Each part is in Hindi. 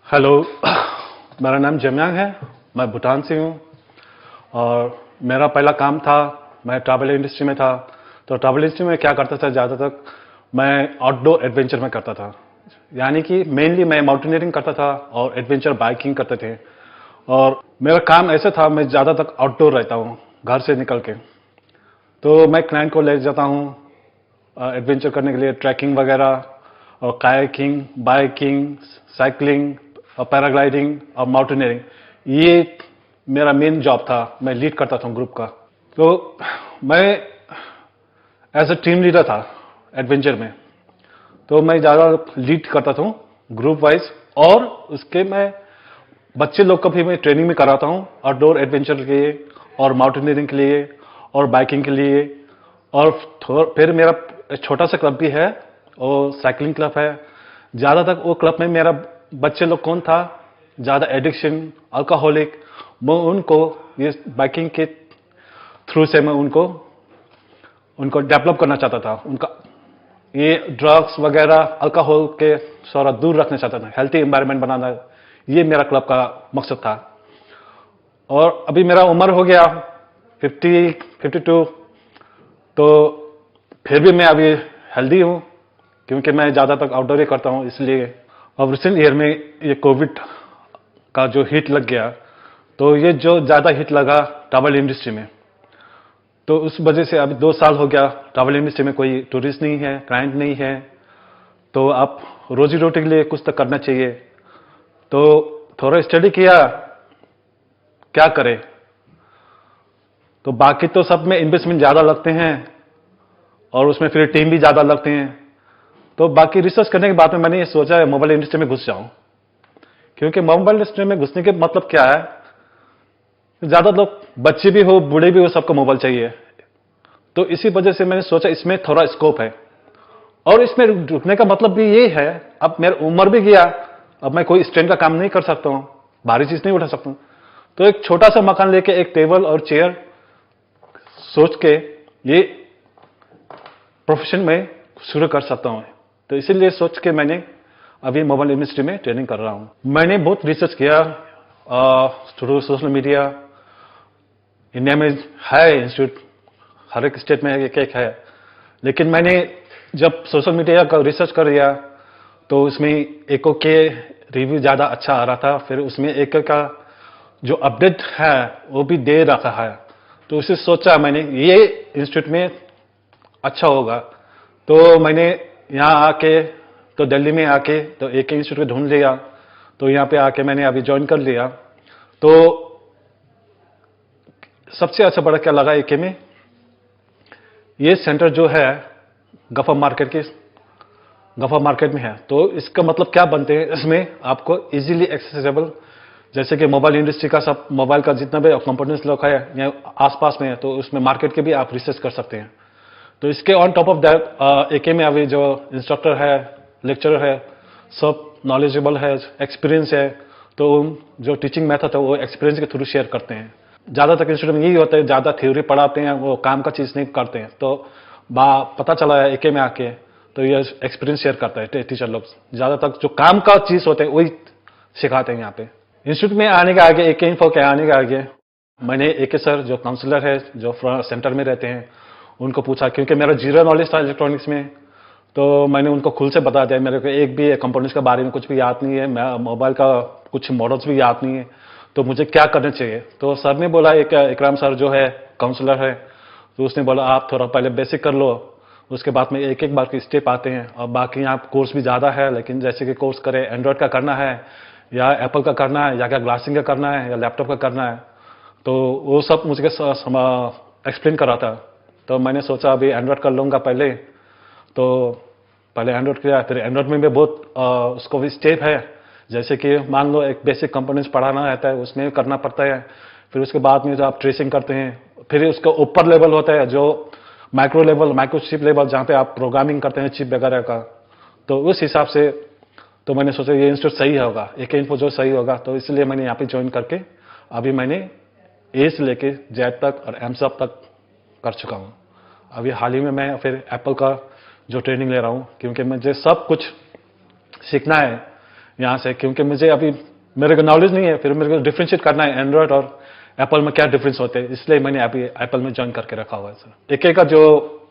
हेलो। मेरा नाम जमयांग है। मैं भूटान से हूँ और मेरा पहला काम था, मैं ट्रैवल इंडस्ट्री में था। तो ट्रैवल इंडस्ट्री में क्या करता था, ज़्यादातर मैं आउटडोर एडवेंचर में करता था। यानी कि मेनली मैं माउंटेनियरिंग करता था और एडवेंचर बाइकिंग करते थे। और मेरा काम ऐसा था, मैं ज़्यादातर आउटडोर रहता हूँ घर से निकल के। तो मैं क्लाइंट को ले जाता हूँ एडवेंचर करने के लिए, ट्रैकिंग वगैरह और कायाकिंग, बाइकिंग, साइकिलिंग और पैराग्लाइडिंग और माउंटेनियरिंग। ये मेरा मेन जॉब था। मैं लीड करता था ग्रुप का। तो मैं एज अ टीम लीडर था एडवेंचर में। तो मैं ज़्यादा लीड करता था ग्रुप वाइज। और उसके मैं बच्चे लोग को भी मैं ट्रेनिंग में कराता हूँ आउटडोर एडवेंचर के लिए और माउंटेनियरिंग के लिए और बाइकिंग के लिए। और फिर मेरा एक छोटा सा क्लब भी है, वो साइकिलिंग क्लब है। ज़्यादातर वो क्लब में मेरा बच्चे लोग कौन था, ज़्यादा एडिक्शन, अल्कोहलिक, मैं उनको ये बाइकिंग के थ्रू से मैं उनको डेवलप करना चाहता था। उनका ये ड्रग्स वगैरह, अल्कोहल के सारा दूर रखना चाहता था, हेल्थी एनवायरनमेंट बनाना। ये मेरा क्लब का मकसद था। और अभी मेरा उम्र हो गया 52। तो फिर भी मैं अभी हेल्दी हूँ क्योंकि मैं ज़्यादातर आउटडोर ही करता हूँ इसलिए। अब रिसेंट ईयर में ये कोविड का जो हिट लग गया, तो ये जो ज़्यादा हिट लगा ट्रैवल इंडस्ट्री में, तो उस वजह से अभी 2 साल हो गया ट्रैवल इंडस्ट्री में कोई टूरिस्ट नहीं है, क्लाइंट नहीं है। तो आप रोजी रोटी के लिए कुछ तो करना चाहिए। तो थोड़ा स्टडी किया, क्या करें। तो बाकी तो सब में इन्वेस्टमेंट ज़्यादा लगते हैं और उसमें फिर टीम भी ज़्यादा लगते हैं। तो बाकी रिसर्च करने के बाद में मैंने ये सोचा है मोबाइल इंडस्ट्री में घुस जाऊं। क्योंकि मोबाइल इंडस्ट्री में घुसने के मतलब क्या है, ज़्यादा लोग, बच्चे भी हो बूढ़े भी हो, सबको मोबाइल चाहिए। तो इसी वजह से मैंने सोचा इसमें थोड़ा स्कोप है। और इसमें रुकने का मतलब भी ये है, अब मेरी उम्र भी गया, अब मैं कोई स्टैंड का काम नहीं कर सकता हूँ, भारी चीज नहीं उठा सकता हूँ। तो एक छोटा सा मकान लेके एक टेबल और चेयर सोच के ये प्रोफेशन में शुरू कर सकता हूँ। तो इसीलिए सोच के मैंने अभी मोबाइल इंडस्ट्री में ट्रेनिंग कर रहा हूँ। मैंने बहुत रिसर्च किया थ्रू सोशल मीडिया। इंडिया में है इंस्टीट्यूट, हर एक स्टेट में एक एक है। लेकिन मैंने जब सोशल मीडिया का रिसर्च कर लिया तो उसमें एको के रिव्यू ज़्यादा अच्छा आ रहा था। फिर उसमें एको का जो अपडेट है वो भी दे रखा है। तो उसे सोचा मैंने ये इंस्टीट्यूट में अच्छा होगा। तो मैंने यहाँ आके, तो दिल्ली में आके तो एक इंस्टीट्यूट ढूंढ लिया। तो यहाँ पे आके मैंने अभी ज्वाइन कर लिया। तो सबसे अच्छा बड़ा क्या लगा एके में, ये सेंटर जो है गफा मार्केट में है। तो इसका मतलब क्या बनते हैं, इसमें आपको इजीली एक्सेसिबल, जैसे कि मोबाइल इंडस्ट्री का सब मोबाइल का जितना भी कंपोनेंट्स लोग है या आसपास में है, तो उसमें मार्केट के भी आप रिसर्च कर सकते हैं। तो इसके ऑन टॉप ऑफ दैट एके में अभी जो इंस्ट्रक्टर है, लेक्चरर है, सब नॉलेजेबल है, एक्सपीरियंस है। तो जो टीचिंग मेथड है वो एक्सपीरियंस के थ्रू शेयर करते हैं। ज़्यादातर इंस्टीट्यूट में यही होता है, ज़्यादा थ्योरी पढ़ाते हैं, वो काम का चीज़ नहीं करते हैं। तो पता चला है एके में आके, तो ये एक्सपीरियंस शेयर करता है टीचर लोग। ज़्यादातर जो काम का चीज़ होते हैं वही सिखाते हैं यहाँ पे। इंस्टीट्यूट में आने के आगे, एके इन्फो के आने के आगे, मैंने एके सर जो काउंसलर है, जो सेंटर में रहते हैं, उनको पूछा। क्योंकि मेरा जीरो नॉलेज था इलेक्ट्रॉनिक्स में, तो मैंने उनको खुल से बता दिया मेरे को एक भी कंपोनेंट्स के बारे में कुछ भी याद नहीं है, मैं मोबाइल का कुछ मॉडल्स भी याद नहीं है, तो मुझे क्या करना चाहिए। तो सर ने बोला, एक इकराम सर जो है काउंसलर है, तो उसने बोला आप थोड़ा पहले बेसिक कर लो, उसके बाद में एक एक बार की स्टेप आते हैं। और बाकी यहाँ कोर्स भी ज़्यादा है, लेकिन जैसे कि कोर्स करें, एंड्रॉयड का करना है या एप्पल का करना है या क्या ग्लासिंग का करना है या लैपटॉप का करना है, तो वो सब मुझे एक्सप्लेन करा था। तो मैंने सोचा अभी एंड्रॉयड कर लूँगा पहले। तो पहले एंड्रॉयड किया, फिर एंड्रॉयड में भी बहुत उसको भी स्टेप है। जैसे कि मान लो एक बेसिक कंपोनेंट्स पढ़ाना रहता है, उसमें करना पड़ता है। फिर उसके बाद में जो आप ट्रेसिंग करते हैं, फिर उसका ऊपर लेवल होता है जो माइक्रो लेवल, माइक्रोचिप लेवल, जहाँ पे आप प्रोग्रामिंग करते हैं चिप वगैरह का। तो उस हिसाब से तो मैंने सोचा ये इंस्टीट्यूट सही होगा, एक इन्फो जो सही होगा। तो इसलिए मैंने यहाँ पे ज्वाइन करके अभी मैंने ए से लेके जेड तक और एम सब तक कर चुका हूँ। अभी हाल ही में मैं फिर एप्पल का जो ट्रेनिंग ले रहा हूँ, क्योंकि मुझे सब कुछ सीखना है। यहाँ से, क्योंकि मुझे अभी मेरे को नॉलेज नहीं है, फिर मेरे को डिफ्रेंशिएट करना है एंड्रॉयड और एप्पल में क्या डिफरेंस होते हैं, इसलिए मैंने अभी एप्पल में ज्वाइन करके रखा हुआ है सर। एक का जो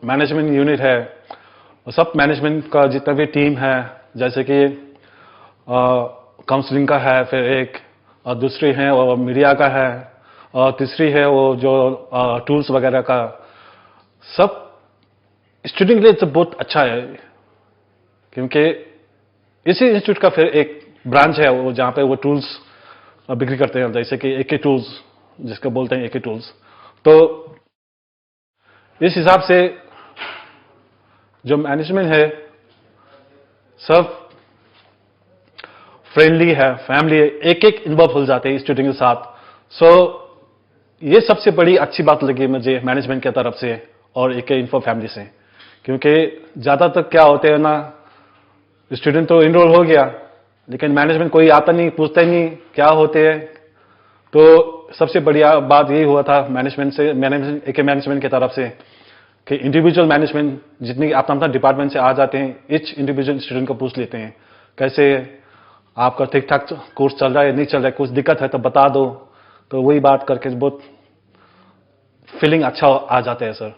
मैनेजमेंट यूनिट है, वो सब मैनेजमेंट का जितना भी टीम है, जैसे कि काउंसलिंग का है, फिर एक और दूसरी है वो मीडिया का है, और तीसरी है वो जो टूल्स वगैरह का, सब स्टूडेंट के लिए तो बहुत अच्छा है, क्योंकि इसी इंस्टीट्यूट का फिर एक ब्रांच है वो जहाँ पे वो टूल्स बिक्री करते हैं, जैसे कि एके टूल्स जिसको बोलते हैं एके टूल्स। तो इस हिसाब से जो मैनेजमेंट है सब फ्रेंडली है, फैमिली है, एक एक इन्वॉल्व हो जाते हैं स्टूडेंट के साथ। सो ये सबसे बड़ी अच्छी बात लगी मुझे मैनेजमेंट की तरफ से और एके इन्फो फैमिली से, क्योंकि ज्यादातर क्या होते हैं ना, स्टूडेंट तो इनरोल हो गया लेकिन मैनेजमेंट कोई आता नहीं, पूछता ही नहीं क्या होते हैं। तो सबसे बढ़िया बात यही हुआ था मैनेजमेंट से, एके मैनेजमेंट की तरफ से, कि इंडिविजुअल मैनेजमेंट जितनी अपना अपना डिपार्टमेंट से आ जाते हैं, ईच इंडिविजुअल स्टूडेंट को पूछ लेते हैं कैसे आपका ठीक ठाक कोर्स चल रहा है नहीं चल रहा है, कुछ दिक्कत है तो बता दो। तो वही बात करके बहुत फीलिंग अच्छा आ जाता है सर।